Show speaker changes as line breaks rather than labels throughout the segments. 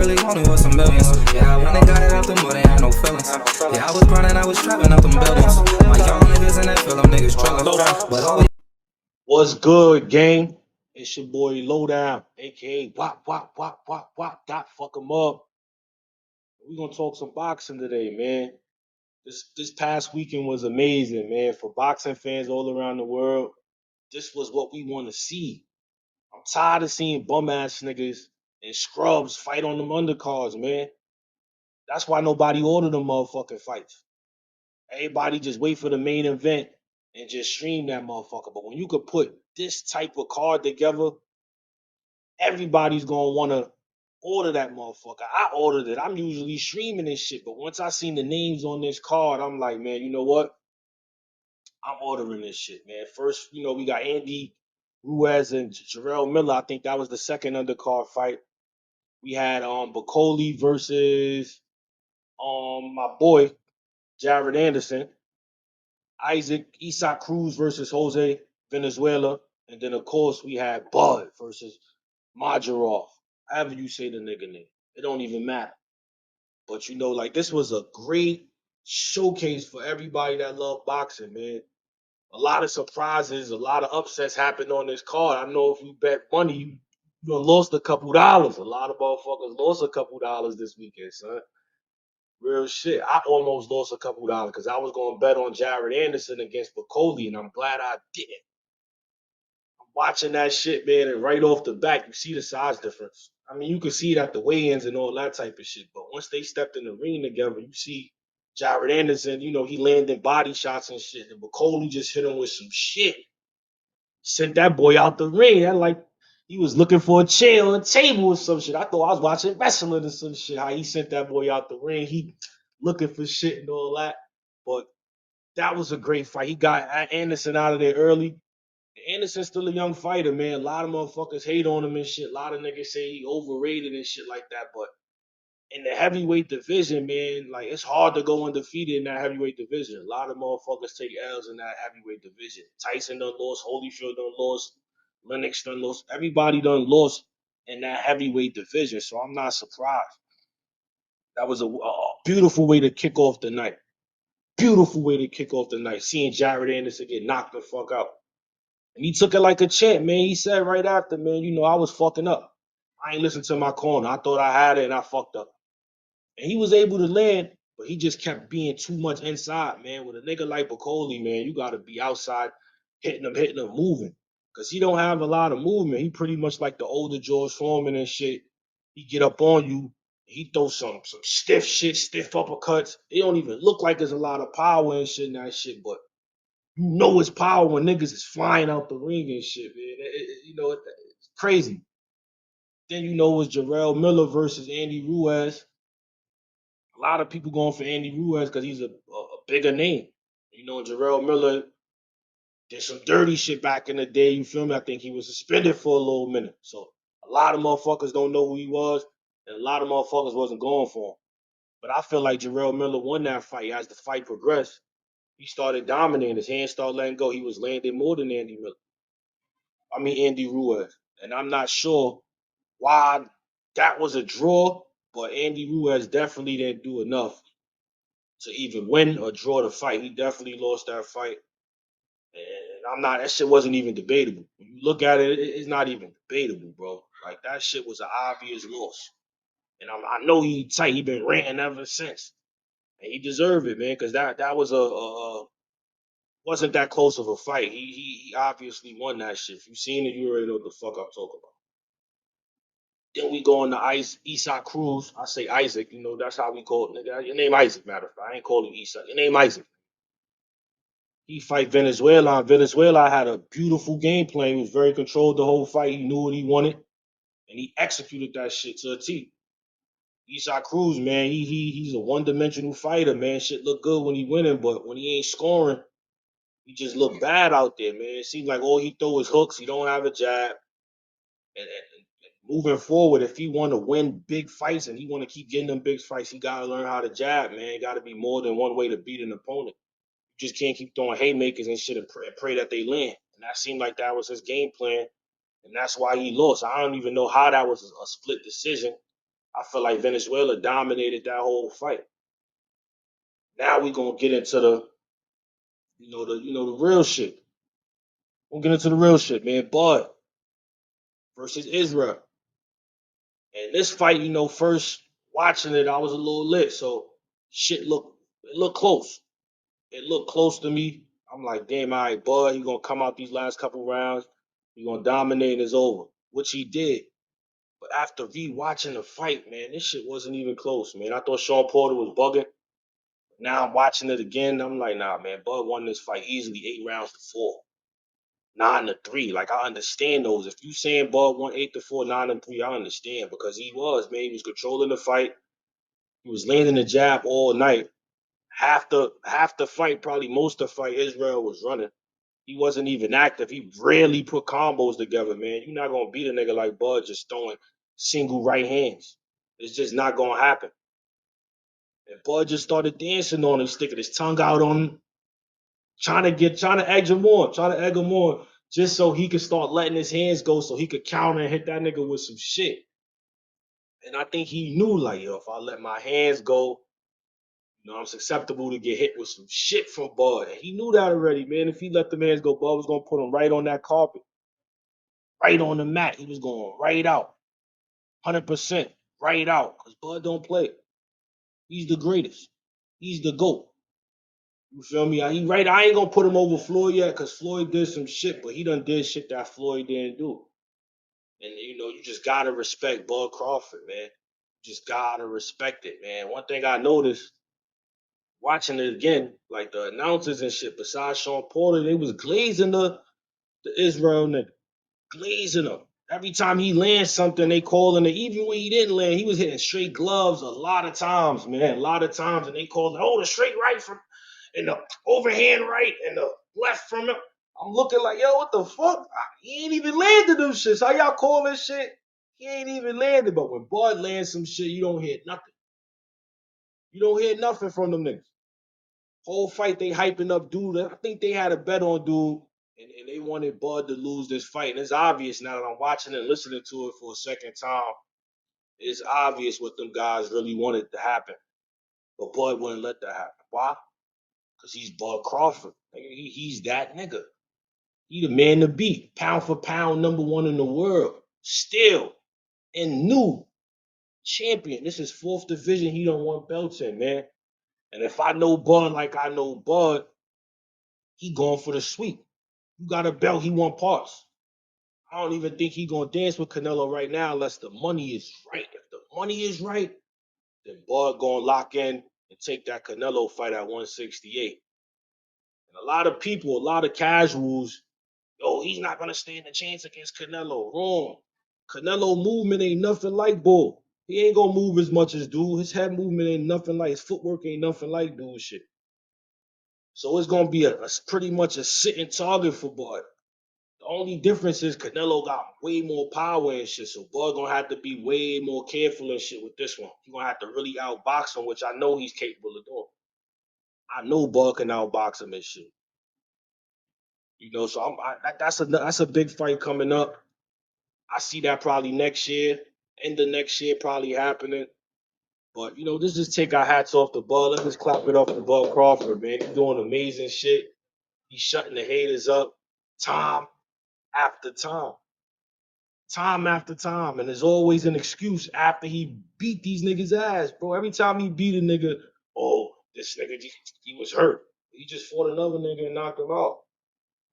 Really wanted was some millions. Yeah, I went and got it out the mud, ain't had no feelings. Yeah, I was grinding, I was trapping out them buildings. My young niggas in that film, niggas trillin'. But always
What's good, gang? It's your boy Lowdown, aka Wop Wop Wop Wop Wop. Dot fuck 'em up. We gonna talk some boxing today, man. This past weekend was amazing, man. For boxing fans all around the world, this was what we want to see. I'm tired of seeing bum ass niggas and scrubs fight on them undercards, man. That's why nobody ordered them motherfucking fights. Everybody just wait for the main event and just stream that motherfucker. But when you could put this type of card together, everybody's gonna wanna order that motherfucker. I ordered it. I'm usually streaming this shit, but once I seen the names on this card, I'm like, man, you know what? I'm ordering this shit, man. First, we got Andy Ruiz and Jarrell Miller. I think that was the second undercard fight. We had Bacoli versus my boy Jared Anderson, Isaac Cruz versus Jose Venezuela, and then of course we had Bud versus Majarov. However you say the nigga name, it don't even matter. But like this was a great showcase for everybody that love boxing, man. A lot of surprises, a lot of upsets happened on this card. I know if you bet money, you done lost a couple dollars. A lot of motherfuckers lost a couple dollars this weekend, son. Real shit. I almost lost a couple dollars because I was going to bet on Jared Anderson against Bacoli, and I'm glad I didn't. Watching that shit, man, and right off the back, you see the size difference. I mean, you can see it at the weigh-ins and all that type of shit. But once they stepped in the ring together, you see Jared Anderson, he landed body shots and shit. And McCauley just hit him with some shit. Sent that boy out the ring. That like he was looking for a chair or a table or some shit. I thought I was watching wrestling or some shit. How he sent that boy out the ring. He looking for shit and all that. But that was a great fight. He got Anderson out of there early. Anderson's still a young fighter, man. A lot of motherfuckers hate on him and shit. A lot of niggas say he overrated and shit like that. But in the heavyweight division, man, like it's hard to go undefeated in that heavyweight division. A lot of motherfuckers take L's in that heavyweight division. Tyson done lost, Holyfield done lost, Lennox done lost. Everybody done lost in that heavyweight division. So I'm not surprised. That was a beautiful way to kick off the night. Beautiful way to kick off the night. Seeing Jared Anderson get knocked the fuck out. And he took it like a champ, man. He said right after, man, I was fucking up. I ain't listened to my corner. I thought I had it and I fucked up. And he was able to land, but he just kept being too much inside, man. With a nigga like Bacoli, man, you gotta be outside, hitting him, moving. Cause he don't have a lot of movement. He pretty much like the older George Foreman and shit. He get up on you, he throw some stiff shit, stiff uppercuts. It don't even look like there's a lot of power and shit in that shit, but you know it's power when niggas is flying out the ring and shit, man. It's crazy. Then it was Jarrell Miller versus Andy Ruiz. A lot of people going for Andy Ruiz because he's a bigger name. Jarrell Miller did some dirty shit back in the day. You feel me? I think he was suspended for a little minute. So a lot of motherfuckers don't know who he was, and a lot of motherfuckers wasn't going for him. But I feel like Jarrell Miller won that fight. As the fight progressed, he started dominating. His hands started letting go. He was landing more than Andy Ruiz. And I'm not sure why that was a draw, but Andy Ruiz definitely didn't do enough to even win or draw the fight. He definitely lost that fight. And that shit wasn't even debatable. When you look at it, it's not even debatable, bro. Like that shit was an obvious loss. And I know he tight. He been ranting ever since. And he deserved it, man, because that was wasn't that close of a fight. He obviously won that shit. If you seen it, you already know what the fuck I'm talking about. Then we go on to Isaac Cruz. I say Isaac, that's how we call it. Nigga. Your name Isaac, matter of fact. I ain't calling you Isaac. Your name Isaac. He fight Venezuela. Venezuela had a beautiful game plan. He was very controlled the whole fight. He knew what he wanted, and he executed that shit to a T. Isaac Cruz, man, he's a one-dimensional fighter, man. Shit look good when he winning, but when he ain't scoring, he just look bad out there, man. It seems like all he throw is hooks. He don't have a jab. And moving forward, if he want to win big fights and he want to keep getting them big fights, he got to learn how to jab, man. Got to be more than one way to beat an opponent. You just can't keep throwing haymakers and shit and pray that they land. And that seemed like that was his game plan, and that's why he lost. I don't even know how that was a split decision. I feel like Venezuela dominated that whole fight. Now we gonna get into the real shit. We'll get into the real shit, man. Bud versus Israel. And this fight, first watching it, I was a little lit. So shit looked close. It looked close to me. I'm like, damn, all right, Bud, he gonna come out these last couple rounds. He gonna dominate and it's over. Which he did. But after re-watching the fight, man, this shit wasn't even close, man. I thought Sean Porter was bugging. Now I'm watching it again. I'm like, nah, man, Bud won this fight easily 8 rounds to 4. 9-3. Like, I understand those. If you saying Bud won 8-4, 9-3, I understand because he was, man. He was controlling the fight. He was landing the jab all night. Half the fight, probably most of the fight, Israel was running. He wasn't even active. He rarely put combos together, man. You're not gonna beat a nigga like Bud just throwing single right hands. It's just not gonna happen. And Bud just started dancing on him, sticking his tongue out on him, trying to egg him on, just so he could start letting his hands go, so he could counter and hit that nigga with some shit. And I think he knew, like, yo, if I let my hands go, I'm susceptible to get hit with some shit from Bud. And he knew that already, man. If he let the hands go, Bud was gonna put him right on that carpet, right on the mat. He was going right out, 100% right out, because Bud don't play. He's the greatest. He's the GOAT. You feel me? I ain't gonna put him over Floyd yet, because Floyd did some shit, but he done did shit that Floyd didn't do. And you just gotta respect BUD Crawford, man. You just gotta respect it, man. One thing I noticed watching it again, like the announcers and shit, besides Sean Porter, they was glazing the Israel nigga. Glazing him. Every time he lands something, they calling it. Even when he didn't land, he was hitting straight gloves a lot of times, man. A lot of times, and they called it, the straight right from, and the overhand right, and the left from him. I'm looking like, yo, what the fuck? He ain't even landed them shits. How y'all call this shit? He ain't even landed. But when Bud lands some shit, you don't hear nothing. You don't hear nothing from them niggas. Whole fight they hyping up dude. I think they had a bet on dude, and they wanted Bud to lose this fight. And it's obvious now that I'm watching and listening to it for a second time. It's obvious what them guys really wanted to happen. But Bud wouldn't let that happen. Why? Because he's BUD Crawford. He's that nigga. He the man to beat. Pound for pound, #1 in the world. Still. And new champion. This is 4th division. He don't want belts in, man. And if I know Bud like I know Bud, he going for the sweep. You got a belt, he want parts. I don't even think he gonna dance with Canelo right now unless the money is right. If the money is right, then Bud gonna lock in and take that Canelo fight at 168. And a lot of people, a lot of casuals, he's not gonna stand a chance against Canelo. Wrong. Canelo movement ain't nothing like Bull. He ain't gonna move as much as dude. His head movement ain't nothing like his footwork ain't nothing like dude shit. So it's gonna be a pretty much a sitting target for Bud. The only difference is Canelo got way more power and shit, so Bud gonna have to be way more careful and shit with this one. He gonna have to really outbox him, which I know he's capable of doing. I know Bud can outbox him and shit. So that's a big fight coming up. I see that probably next year, end of next year, probably happening. But let's just take our hats off to Bud. Let's just clap it off to BUD Crawford, man. He's doing amazing shit. He's shutting the haters up, time after time. Time after time, and there's always an excuse after he beat these niggas' ass, bro. Every time he beat a nigga, this nigga, he was hurt. He just fought another nigga and knocked him out.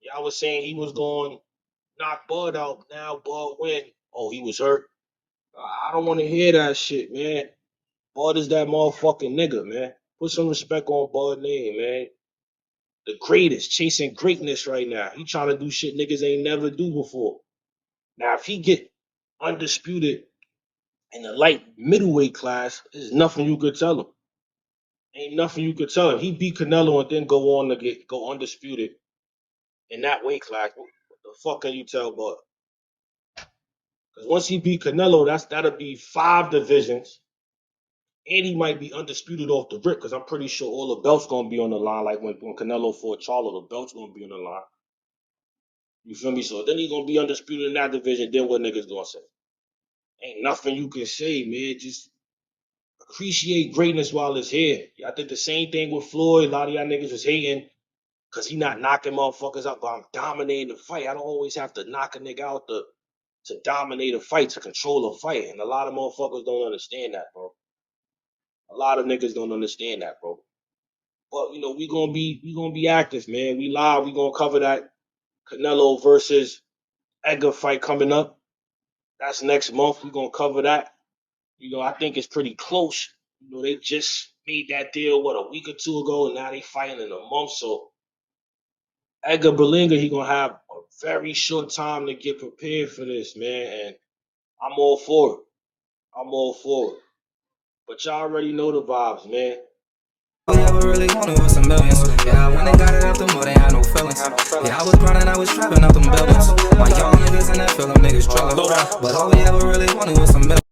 Y'all was saying he was going to knock Bud out. Now Bud win. Oh, he was hurt. I don't want to hear that shit, man. Bud is that motherfucking nigga, man. Put some respect on Bud's name, man. The greatest, chasing greatness right now. He trying to do shit niggas ain't never do before. Now, if he get undisputed in the light middleweight class, there's nothing you could tell him. Ain't nothing you could tell him. He beat Canelo and then go on to go undisputed in that weight class. What the fuck can you tell Bud? Because once he beat Canelo, that'll be 5 divisions, and he might be undisputed off the rip. Because I'm pretty sure all the belts gonna be on the line. Like when Canelo fought Charlo, the belts gonna be on the line. You feel me? So then he gonna be undisputed in that division. Then what niggas gonna say? Ain't nothing you can say, man. Just appreciate greatness while it's here. I did the same thing with Floyd. A lot of y'all niggas was hating because he not knocking motherfuckers out, but I'm dominating the fight. I don't always have to knock a nigga out to dominate a fight, to control a fight. And a lot of motherfuckers don't understand that, bro. A lot of niggas don't understand that, bro. But you know, we gonna be active, man. We live, we gonna cover that Canelo versus Edgar fight coming up. That's next month. We gonna cover that. You know, I think it's pretty close. You know, they just made that deal a week or two ago, and now they fighting in a month. So Edgar Berlanga, he gonna have a very short time to get prepared for this, man. And I'm all for it. I'm all for it. But y'all already know the vibes, man.
All we ever really wanted was some millions. Yeah, when they got it out the mud, they had no feelings. Yeah, I was grinding, I was trapping out them buildings. My young niggas in that film, niggas struggling. But all we ever really wanted was some millions.